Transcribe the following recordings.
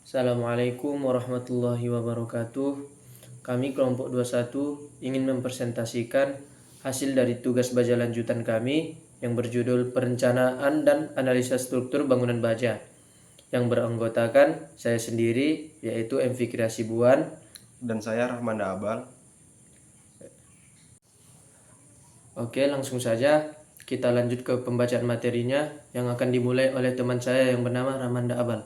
Assalamualaikum warahmatullahi wabarakatuh. Kami kelompok 21 ingin mempresentasikan hasil dari tugas baja lanjutan kami yang berjudul Perencanaan dan Analisa Struktur Bangunan Baja, yang beranggotakan saya sendiri yaitu M. Fikri Hasibuan dan saya Rahmanda Abal. Oke, langsung saja kita lanjut ke pembacaan materinya yang akan dimulai oleh teman saya yang bernama Rahmanda Abal.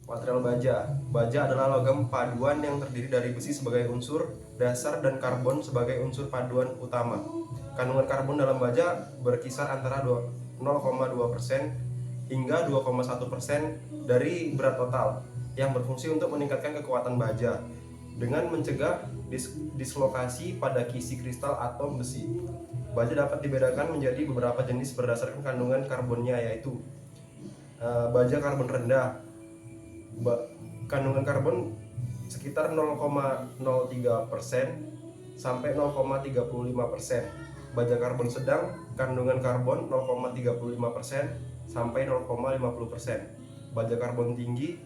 Material baja. Baja adalah logam paduan yang terdiri dari besi sebagai unsur dasar dan karbon sebagai unsur paduan utama. Kandungan karbon dalam baja berkisar antara 0,2% hingga 2,1% dari berat total, yang berfungsi untuk meningkatkan kekuatan baja dengan mencegah dislokasi pada kisi kristal atom besi. Baja dapat dibedakan menjadi beberapa jenis berdasarkan kandungan karbonnya, yaitu baja karbon rendah, kandungan karbon sekitar 0,03% sampai 0,35%. Baja karbon sedang, kandungan karbon 0,35% sampai 0,50%. Baja karbon tinggi,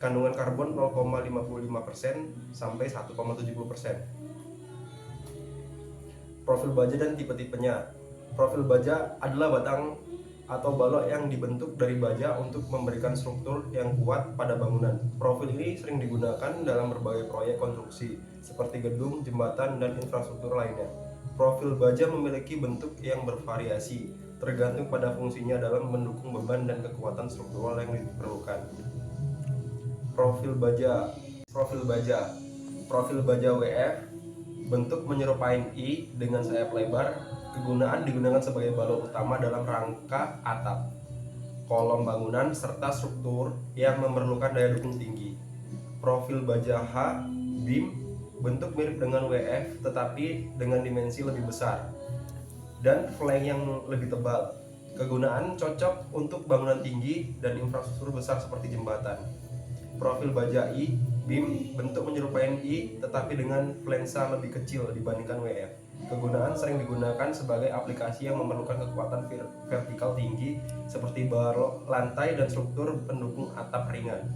kandungan karbon 0,55% sampai 1,70%. Profil baja dan tipe-tipenya. Profil baja adalah batang atau balok yang dibentuk dari baja untuk memberikan struktur yang kuat pada bangunan. Profil ini sering digunakan dalam berbagai proyek konstruksi seperti gedung, jembatan, dan infrastruktur lainnya. Profil baja memiliki bentuk yang bervariasi tergantung pada fungsinya dalam mendukung beban dan kekuatan struktural yang diperlukan. Profil baja WF bentuk menyerupai I dengan sayap lebar. Kegunaan digunakan sebagai balok utama dalam rangka atap, kolom bangunan, serta struktur yang memerlukan daya dukung tinggi. Profil baja H beam bentuk mirip dengan WF tetapi dengan dimensi lebih besar dan flank yang lebih tebal. Kegunaan cocok untuk bangunan tinggi dan infrastruktur besar seperti jembatan. Profil baja I beam bentuk menyerupai I tetapi dengan flansa lebih kecil dibandingkan WF. Kegunaan sering digunakan sebagai aplikasi yang memerlukan kekuatan vertikal tinggi seperti balok lantai dan struktur pendukung atap ringan.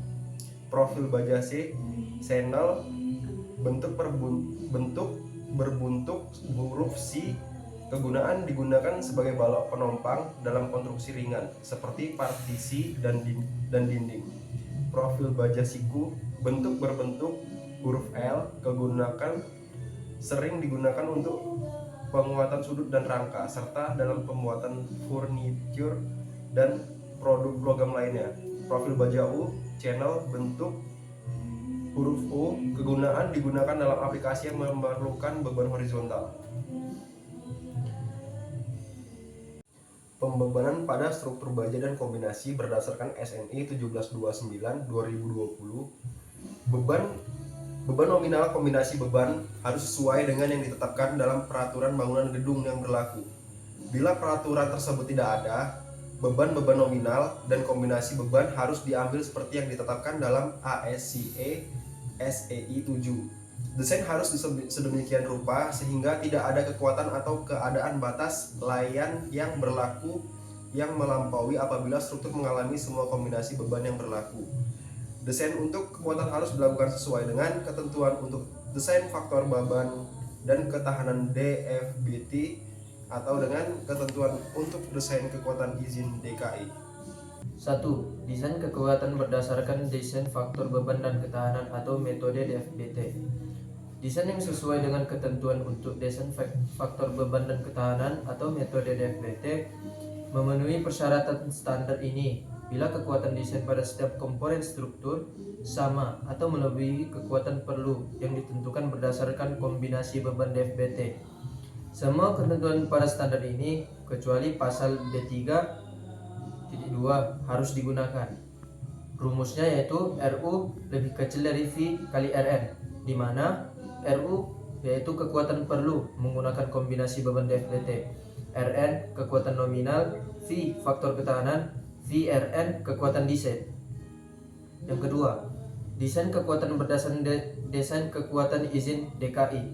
Profil baja C channel bentuk berbuntuk huruf C. Kegunaan digunakan sebagai balok penopang dalam konstruksi ringan seperti partisi dan dinding. Profil baja siku bentuk berbentuk huruf L. Sering digunakan untuk penguatan sudut dan rangka serta dalam pembuatan furniture dan produk logam lainnya. Profil baja U channel bentuk huruf U. Kegunaan digunakan dalam aplikasi yang memerlukan beban horizontal. Pembebanan pada struktur baja dan kombinasi berdasarkan SNI 1729/2020. Beban nominal kombinasi beban harus sesuai dengan yang ditetapkan dalam peraturan bangunan gedung yang berlaku. Bila peraturan tersebut tidak ada, beban-beban nominal dan kombinasi beban harus diambil seperti yang ditetapkan dalam ASCE SEI 7. Desain harus sedemikian rupa sehingga tidak ada kekuatan atau keadaan batas layan yang berlaku yang melampaui apabila struktur mengalami semua kombinasi beban yang berlaku. Desain untuk kekuatan harus dilakukan sesuai dengan ketentuan untuk desain faktor beban dan ketahanan DFBT atau dengan ketentuan untuk desain kekuatan izin DKI. 1. Desain kekuatan berdasarkan desain faktor beban dan ketahanan atau metode DFBT. Desain yang sesuai dengan ketentuan untuk desain faktor beban dan ketahanan atau metode DFBT memenuhi persyaratan standar ini bila kekuatan desain pada setiap komponen struktur sama atau melebihi kekuatan perlu yang ditentukan berdasarkan kombinasi beban DFBT. Semua ketentuan pada standar ini kecuali pasal D3.2 harus digunakan. Rumusnya yaitu RU lebih kecil dari V kali RN, di mana RU yaitu kekuatan perlu menggunakan kombinasi beban DFBT, RN kekuatan nominal, V faktor ketahanan, VRN kekuatan desain. Yang kedua, desain kekuatan berdasarkan desain kekuatan izin DKI.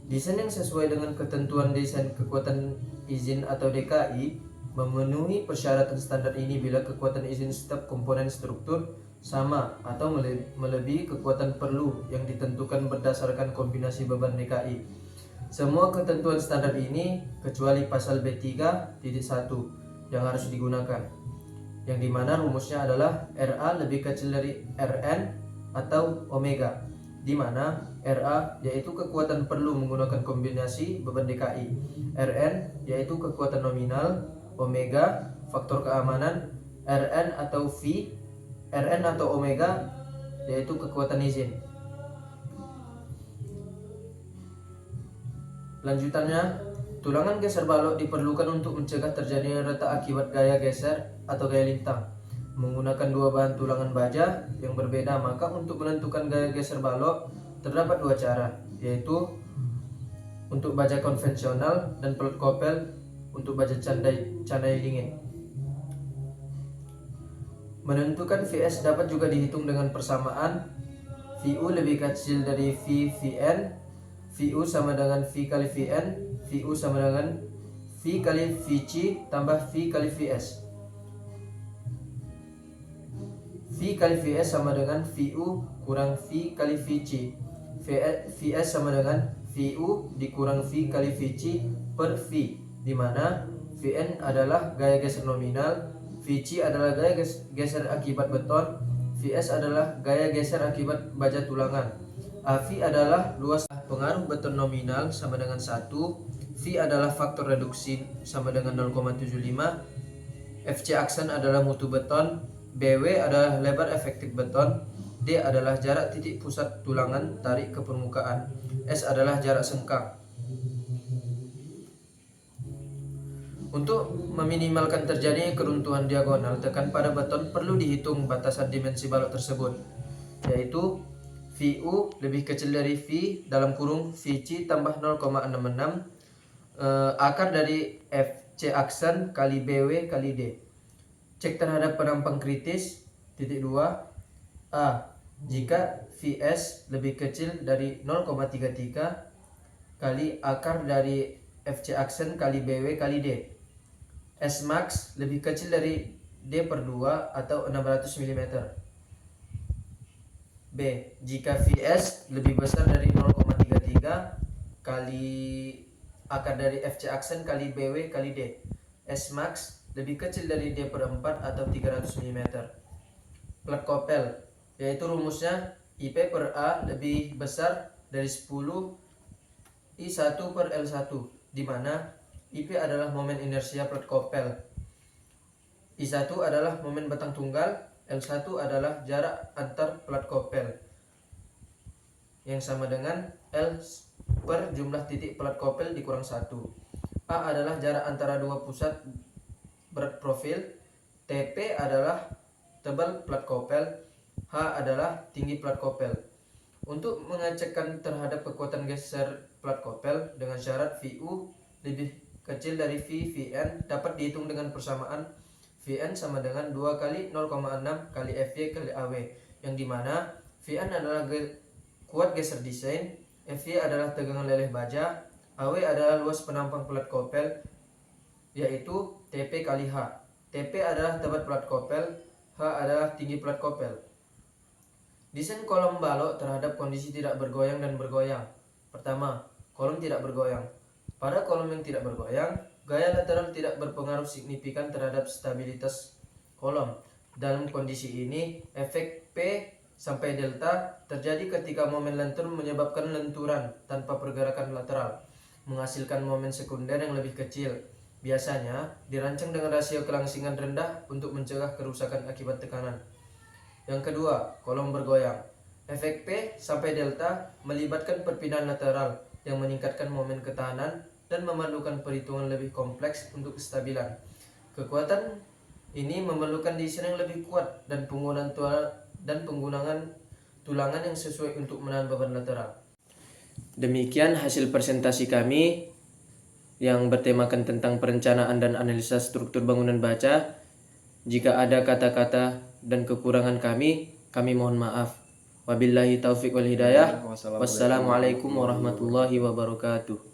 Desain yang sesuai dengan ketentuan desain kekuatan izin atau DKI memenuhi persyaratan standar ini bila kekuatan izin setiap komponen struktur sama atau melebihi kekuatan perlu yang ditentukan berdasarkan kombinasi beban DKI. Semua ketentuan standar ini kecuali pasal B3.1 yang harus digunakan, yang dimana rumusnya adalah RA lebih kecil dari Rn atau omega, di mana RA yaitu kekuatan perlu menggunakan kombinasi beban DKI, Rn yaitu kekuatan nominal, omega faktor keamanan, Rn atau omega yaitu kekuatan izin. Lanjutannya, tulangan geser balok diperlukan untuk mencegah terjadinya retak akibat gaya geser atau gaya lintang. Menggunakan dua bahan tulangan baja yang berbeda, maka untuk menentukan gaya geser balok terdapat dua cara, yaitu untuk baja konvensional dan pelet kopel untuk baja candai dingin. Menentukan Vs dapat juga dihitung dengan persamaan Vu lebih kecil dari Vn, Vu sama dengan V kali Vn, Vu sama dengan V kali Vc tambah V kali Vs. V kali Vs sama dengan Vu kurang V kali Vc. Vs sama dengan Vu dikurang V kali Vc per V, di mana Vn adalah gaya geser nominal, Vc adalah gaya geser akibat beton, Vs adalah gaya geser akibat baja tulangan. Av adalah luas pengaruh beton nominal sama dengan 1, V adalah faktor reduksi sama dengan 0,75, Fc aksen adalah mutu beton, Bw adalah lebar efektif beton, D adalah jarak titik pusat tulangan tarik ke permukaan, S adalah jarak sengkang. Untuk meminimalkan terjadinya keruntuhan diagonal tekan pada beton perlu dihitung batasan dimensi balok tersebut, yaitu Vu lebih kecil dari V dalam kurung Vc tambah 0,66 akar dari Fc aksen kali Bw kali D. Cek terhadap penampang kritis. Titik 2 A. Jika Vs lebih kecil dari 0,33 kali akar dari Fc aksen kali Bw kali D. S max lebih kecil dari D per 2 atau 600 mm. B. Jika Vs lebih besar dari 0,33 kali akar dari Fc aksen kali Bw kali D. S max lebih kecil dari D per 4 atau 300 mm. Plat kopel, yaitu rumusnya IP per A lebih besar dari 10 I1 per L1, di mana IP adalah momen inersia plat kopel, I1 adalah momen batang tunggal, L1 adalah jarak antar plat kopel yang sama dengan L per jumlah titik plat kopel dikurang 1. A adalah jarak antara dua pusat berat profil, TP adalah tebal plat kopel, H adalah tinggi plat kopel. Untuk mengecekkan terhadap kekuatan geser plat kopel dengan syarat Vu lebih kecil dari Vn dapat dihitung dengan persamaan Vn sama dengan 2 kali 0,6 kali Fy kali Aw, yang dimana Vn adalah kuat geser desain, Fy adalah tegangan leleh baja, Aw adalah luas penampang plat kopel, yaitu Tp kali H. Tp adalah tebal plat kopel, H adalah tinggi plat kopel. Desain kolom balok terhadap kondisi tidak bergoyang dan bergoyang. Pertama, kolom tidak bergoyang. Pada kolom yang tidak bergoyang, gaya lateral tidak berpengaruh signifikan terhadap stabilitas kolom. Dalam kondisi ini, efek P sampai delta terjadi ketika momen lentur menyebabkan lenturan tanpa pergerakan lateral, menghasilkan momen sekunder yang lebih kecil. Biasanya dirancang dengan rasio kelangsingan rendah untuk mencegah kerusakan akibat tekanan. Yang kedua, kolom bergoyang. Efek P sampai delta melibatkan perpindahan lateral yang meningkatkan momen ketahanan dan memerlukan perhitungan lebih kompleks untuk kestabilan. Kekuatan ini memerlukan desain yang lebih kuat dan penggunaan tulangan yang sesuai untuk menahan beban lateral. Demikian hasil presentasi kami yang bertemakan tentang perencanaan dan analisa struktur bangunan baja. Jika ada kata-kata dan kekurangan kami mohon maaf. Wabillahi taufiq wal hidayah. Wassalamualaikum warahmatullahi wabarakatuh.